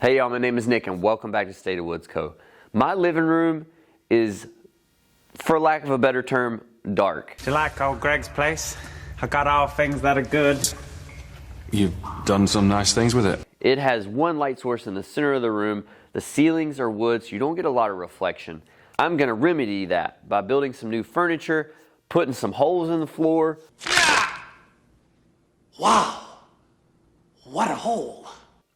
Hey y'all, my name is Nick and welcome back to State of Woods Co. My living room is, for lack of a better term, dark. Do you like old Greg's place? I got all things that are good. You've done some nice things with it. It has one light source in the center of the room. The ceilings are wood, so you don't get a lot of reflection. I'm gonna remedy that by building some new furniture, putting some holes in the floor. Wow, what a hole.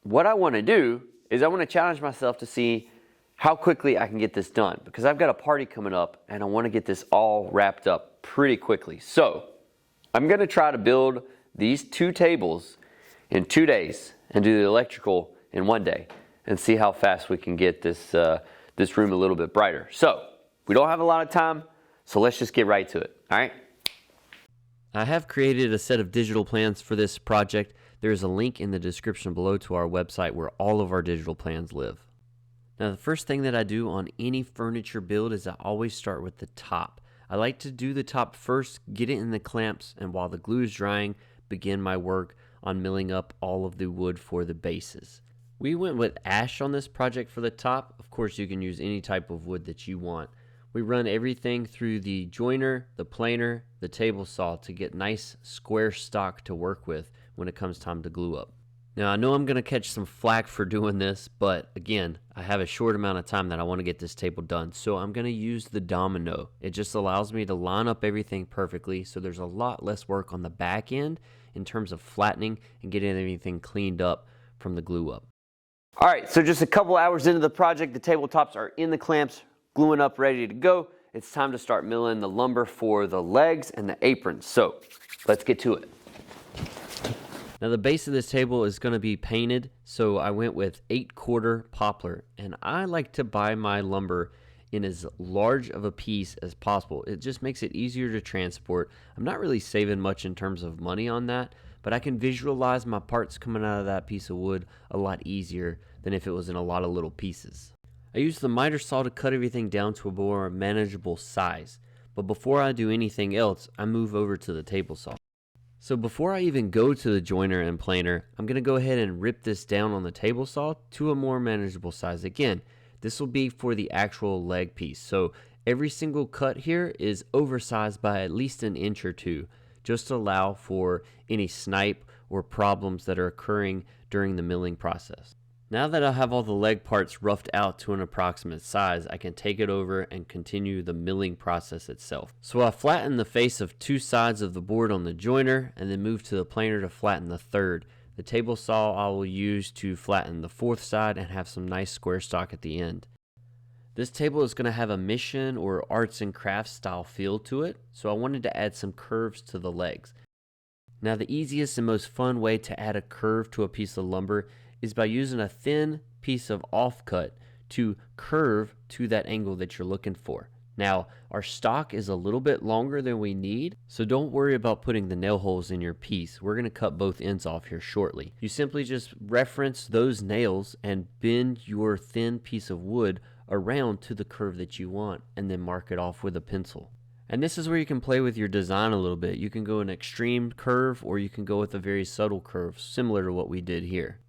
What I wanna do is I wanna challenge myself to see how quickly I can get this done, because I've got a party coming up and I wanna get this all wrapped up pretty quickly. So I'm gonna try to build these two tables in 2 days and do the electrical in 1 day and see how fast we can get this room a little bit brighter. So we don't have a lot of time, so let's just get right to it, all right? I have created a set of digital plans for this project. There is a link in the description below to our website where all of our digital plans live. Now, the first thing that I do on any furniture build is I always start with the top. I like to do the top first, get it in the clamps, and while the glue is drying, begin my work on milling up all of the wood for the bases. We went with ash on this project for the top. Of course, you can use any type of wood that you want. We run everything through the joiner, the planer, the table saw to get nice square stock to work with when it comes time to glue up. Now, I know I'm going to catch some flack for doing this, but again, I have a short amount of time that I want to get this table done, so I'm going to use the domino. It just allows me to line up everything perfectly, so there's a lot less work on the back end in terms of flattening and getting everything cleaned up from the glue up. All right, so just a couple hours into the project, the tabletops are in the clamps, gluing up, ready to go. It's time to start milling the lumber for the legs and the aprons. So let's get to it. Now the base of this table is going to be painted, so I went with 8/4 poplar, and I like to buy my lumber in as large of a piece as possible. It just makes it easier to transport. I'm not really saving much in terms of money on that, but I can visualize my parts coming out of that piece of wood a lot easier than if it was in a lot of little pieces. I use the miter saw to cut everything down to a more manageable size, but before I do anything else, I move over to the table saw. So before I even go to the joiner and planer, I'm going to go ahead and rip this down on the table saw to a more manageable size. Again, this will be for the actual leg piece. So every single cut here is oversized by at least an inch or two, just to allow for any snipe or problems that are occurring during the milling process. Now that I have all the leg parts roughed out to an approximate size, I can take it over and continue the milling process itself. So I flatten the face of 2 sides of the board on the joiner and then move to the planer to flatten the third. The table saw I will use to flatten the 4th side and have some nice square stock at the end. This table is going to have a mission or arts and crafts style feel to it, so I wanted to add some curves to the legs. Now the easiest and most fun way to add a curve to a piece of lumber is by using a thin piece of offcut to curve to that angle that you're looking for. Now, our stock is a little bit longer than we need, so don't worry about putting the nail holes in your piece. We're going to cut both ends off here shortly. You simply just reference those nails and bend your thin piece of wood around to the curve that you want and then mark it off with a pencil. And this is where you can play with your design a little bit. You can go an extreme curve or you can go with a very subtle curve, similar to what we did here.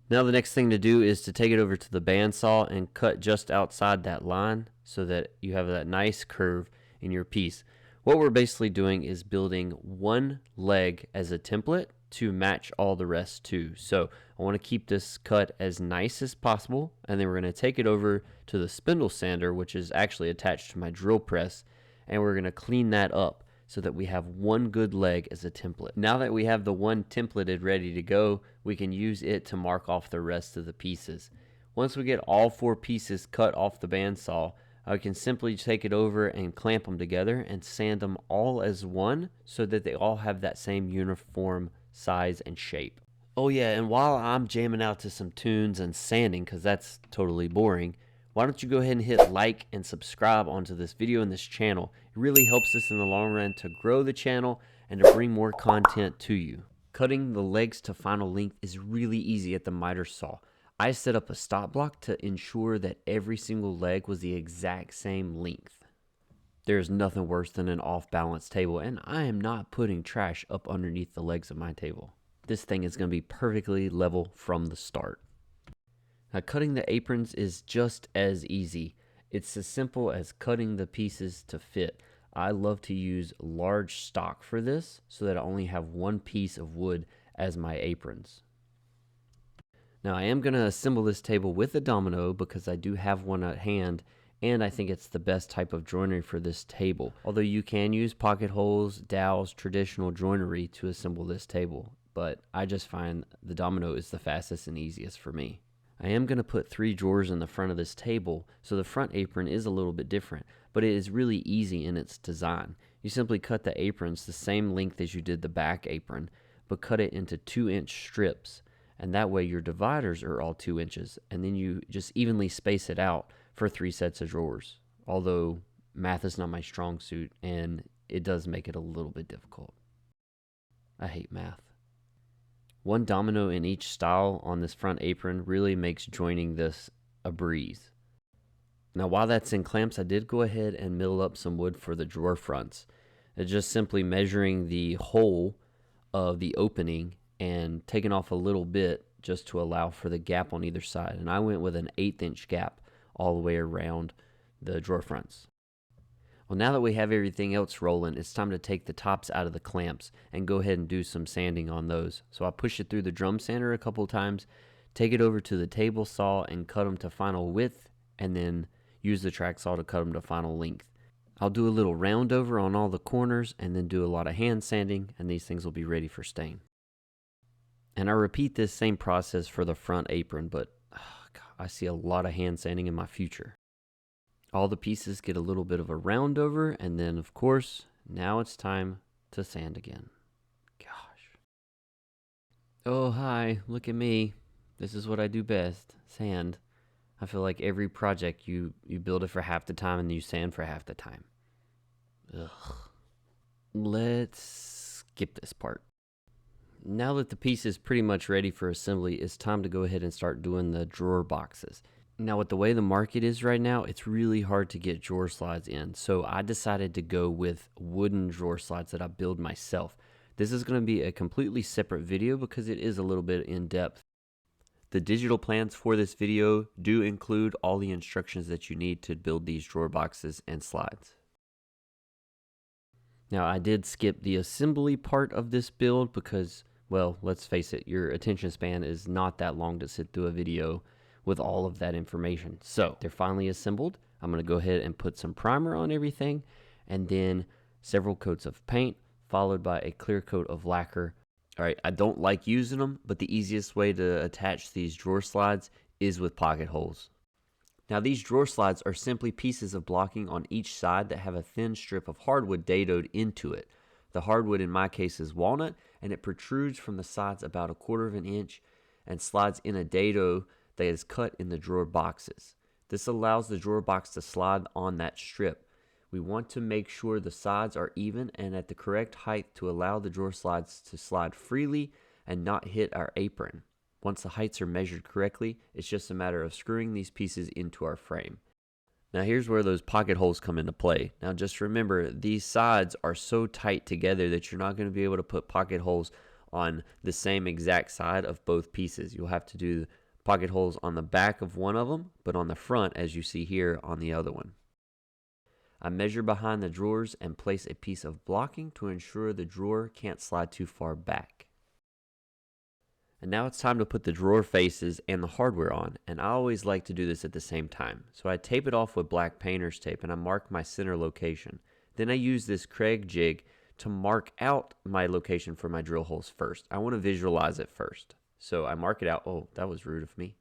Now the next thing to do is to take it over to the bandsaw and cut just outside that line so that you have that nice curve in your piece. What we're basically doing is building one leg as a template to match all the rest too. So I want to keep this cut as nice as possible, and then we're going to take it over to the spindle sander, which is actually attached to my drill press, and we're going to clean that up so that we have one good leg as a template. Now that we have the one templated ready to go, we can use it to mark off the rest of the pieces. Once we get all 4 pieces cut off the bandsaw, I can simply take it over and clamp them together and sand them all as one so that they all have that same uniform size and shape. Oh yeah, and while I'm jamming out to some tunes and sanding, because that's totally boring, why don't you go ahead and hit like and subscribe onto this video and this channel. It really helps us in the long run to grow the channel and to bring more content to you. Cutting the legs to final length is really easy at the miter saw. I set up a stop block to ensure that every single leg was the exact same length. There's nothing worse than an off-balance table, and I am not putting trash up underneath the legs of my table. This thing is going to be perfectly level from the start. Now, cutting the aprons is just as easy. It's as simple as cutting the pieces to fit. I love to use large stock for this so that I only have one piece of wood as my aprons. Now, I am going to assemble this table with a domino because I do have one at hand, and I think it's the best type of joinery for this table. Although you can use pocket holes, dowels, traditional joinery to assemble this table, but I just find the domino is the fastest and easiest for me. I am going to put 3 drawers in the front of this table, so the front apron is a little bit different, but it is really easy in its design. You simply cut the aprons the same length as you did the back apron, but cut it into 2-inch strips, and that way your dividers are all 2 inches, and then you just evenly space it out for 3 sets of drawers. Although math is not my strong suit, and it does make it a little bit difficult. I hate math. 1 domino in each style on this front apron really makes joining this a breeze. Now, while that's in clamps, I did go ahead and mill up some wood for the drawer fronts. It's just simply measuring the hole of the opening and taking off a little bit just to allow for the gap on either side. And I went with an 1/8-inch gap all the way around the drawer fronts. Well, now that we have everything else rolling, it's time to take the tops out of the clamps and go ahead and do some sanding on those. So I push it through the drum sander a couple times, take it over to the table saw and cut them to final width, and then use the track saw to cut them to final length. I'll do a little round over on all the corners and then do a lot of hand sanding, and these things will be ready for stain. And I repeat this same process for the front apron, but God, I see a lot of hand sanding in my future. All the pieces get a little bit of a round over, and then of course, now it's time to sand again. Gosh. Oh, hi, look at me. This is what I do best, sand. I feel like every project you build it for half the time and you sand for half the time. Ugh. Let's skip this part. Now that the piece is pretty much ready for assembly, it's time to go ahead and start doing the drawer boxes. Now, with the way the market is right now, it's really hard to get drawer slides in, so I decided to go with wooden drawer slides that I build myself. This is going to be a completely separate video because it is a little bit in depth. The digital plans for this video do include all the instructions that you need to build these drawer boxes and slides. Now, I did skip the assembly part of this build because, well, let's face it, your attention span is not that long to sit through a video with all of that information. So they're finally assembled. I'm going to go ahead and put some primer on everything, and then several coats of paint, followed by a clear coat of lacquer. All right, I don't like using them, but the easiest way to attach these drawer slides is with pocket holes. Now, these drawer slides are simply pieces of blocking on each side that have a thin strip of hardwood dadoed into it. The hardwood in my case is walnut, and it protrudes from the sides about 1/4 of an inch and slides in a dado that is cut in the drawer boxes. This allows the drawer box to slide on that strip. We want to make sure the sides are even and at the correct height to allow the drawer slides to slide freely and not hit our apron. Once the heights are measured correctly, it's just a matter of screwing these pieces into our frame. Now here's where those pocket holes come into play. Now just remember, these sides are so tight together that you're not going to be able to put pocket holes on the same exact side of both pieces. You'll have to do pocket holes on the back of one of them, but on the front, as you see here, on the other one. I measure behind the drawers and place a piece of blocking to ensure the drawer can't slide too far back. And now it's time to put the drawer faces and the hardware on, and I always like to do this at the same time. So I tape it off with black painter's tape and I mark my center location. Then I use this Kreg jig to mark out my location for my drill holes first. I want to visualize it first. So I mark it out. Oh, that was rude of me.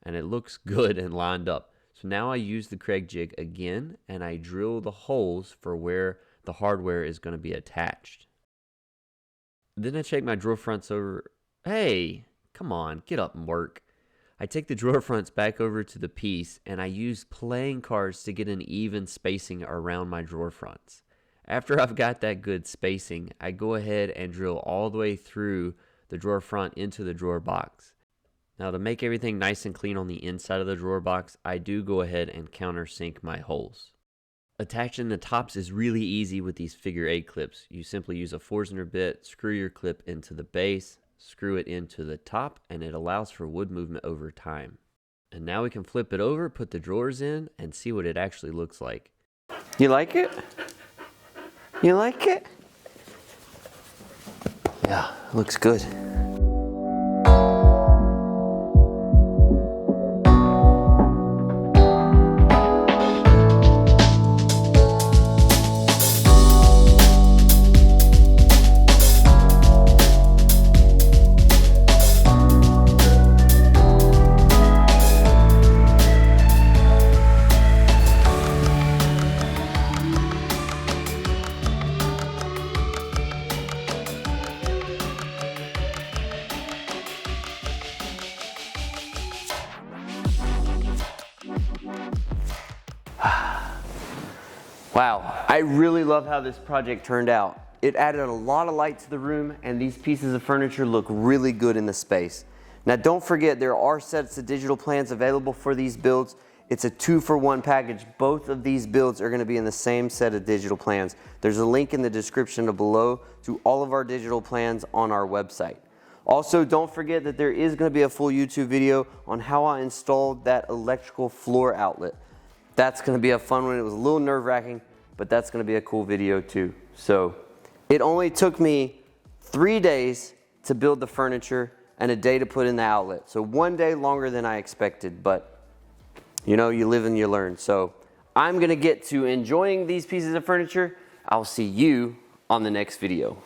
And it looks good and lined up. So now I use the Kreg jig again and I drill the holes for where the hardware is going to be attached. Then I check my drawer fronts over. Hey, come on, get up and work. I take the drawer fronts back over to the piece and I use playing cards to get an even spacing around my drawer fronts. After I've got that good spacing, I go ahead and drill all the way through the drawer front into the drawer box. Now, to make everything nice and clean on the inside of the drawer box, I do go ahead and countersink my holes. Attaching the tops is really easy with these figure 8 clips. You simply use a Forstner bit, screw your clip into the base, screw it into the top, and it allows for wood movement over time. And now we can flip it over, put the drawers in, and see what it actually looks like. You like it? You like it? Yeah, looks good. Wow, I really love how this project turned out. It added a lot of light to the room, and these pieces of furniture look really good in the space. Now don't forget, there are sets of digital plans available for these builds. It's a 2-for-1 package. Both of these builds are going to be in the same set of digital plans. There's a link in the description below to all of our digital plans on our website. Also, don't forget that there is going to be a full YouTube video on how I installed that electrical floor outlet. That's going to be a fun one. It was a little nerve-wracking, but that's going to be a cool video too. So it only took me 3 days to build the furniture and a day to put in the outlet. So 1 day longer than I expected, but you know, you live and you learn. So I'm going to get to enjoying these pieces of furniture. I'll see you on the next video.